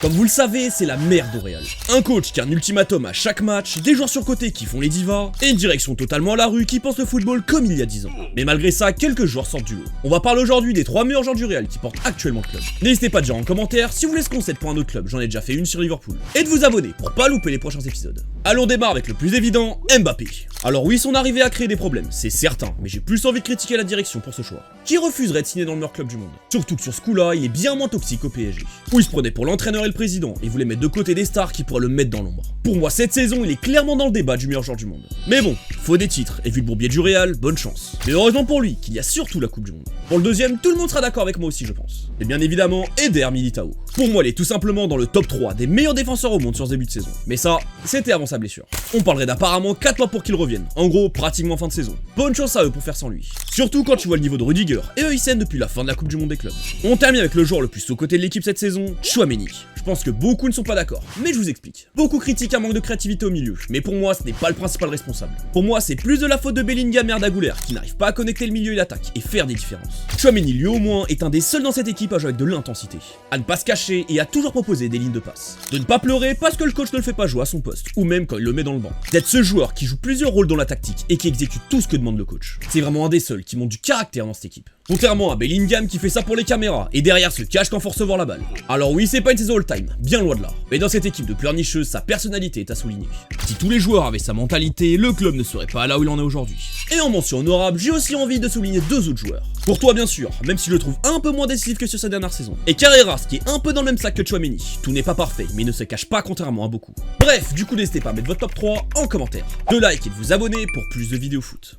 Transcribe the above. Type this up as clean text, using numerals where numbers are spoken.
Comme vous le savez, c'est la merde au Real. Un coach qui a un ultimatum à chaque match, des joueurs surcotés qui font les divas, et une direction totalement à la rue qui pense le football comme il y a 10 ans. Mais malgré ça, quelques joueurs sortent du lot. On va parler aujourd'hui des 3 meilleurs joueurs du Real qui portent actuellement le club. N'hésitez pas à dire en commentaire si vous voulez ce concept pour un autre club, j'en ai déjà fait une sur Liverpool. Et de vous abonner pour pas louper les prochains épisodes. Allons, on démarre avec le plus évident, Mbappé. Alors oui, son arrivée a créé des problèmes, c'est certain, mais j'ai plus envie de critiquer la direction pour ce choix. Qui refuserait de signer dans le meilleur club du monde? Surtout que sur ce coup-là, il est bien moins toxique au PSG. Où il se prenait pour l'entraîneur et le président, et voulait mettre de côté des stars qui pourraient le mettre dans l'ombre. Pour moi, cette saison, il est clairement dans le débat du meilleur joueur du monde. Mais bon, faut des titres, et vu le bourbier du Real, bonne chance. Mais heureusement pour lui, qu'il y a surtout la Coupe du Monde. Pour le deuxième, tout le monde sera d'accord avec moi aussi, je pense. Et bien évidemment, Eder Militao. Pour moi, il est tout simplement dans le top 3 des meilleurs défenseurs au monde sur ce début de saison. Mais ça, c'était avant sa blessure. On parlerait d'apparemment 4 mois pour qu'il revienne. En gros, pratiquement fin de saison. Bonne chance à eux pour faire sans lui. Surtout quand tu vois le niveau de Rudiger et Huysen depuis la fin de la Coupe du Monde des clubs. On termine avec le joueur le plus sous-coté de l'équipe cette saison, Tchouaméni. Je pense que beaucoup ne sont pas d'accord, mais je vous explique. Beaucoup critiquent un manque de créativité au milieu, mais pour moi, ce n'est pas le principal responsable. Pour moi, c'est plus de la faute de Bellingham et Arda Güler qui n'arrivent pas à connecter le milieu et l'attaque et faire des différences. Tchouaméni, lui au moins, est un des seuls dans cette équipe à jouer avec de l'intensité, à ne pas se cacher et à toujours proposer des lignes de passe. De ne pas pleurer parce que le coach ne le fait pas jouer à son poste, ou même quand il le met dans le banc. D'être ce joueur qui joue plusieurs rôles dans la tactique et qui exécute tout ce que demande le coach. C'est vraiment un des seuls qui montre du caractère dans cette équipe. Contrairement à Bellingham qui fait ça pour les caméras et derrière se cache quand faut recevoir la balle. Alors oui, c'est pas une saison all-time, bien loin de là. Mais dans cette équipe de pleurnicheuses, sa personnalité est à souligner. Si tous les joueurs avaient sa mentalité, le club ne serait pas là où il en est aujourd'hui. Et en mention honorable, j'ai aussi envie de souligner 2 autres joueurs. Pour toi bien sûr, même si je le trouve un peu moins décisif que sur sa dernière saison. Et Carreras qui est un peu dans le même sac que Tchouaméni. Tout n'est pas parfait, mais il ne se cache pas contrairement à beaucoup. Bref, du coup n'hésitez pas à mettre votre top 3 en commentaire. De like et de vous abonner pour plus de vidéos foot.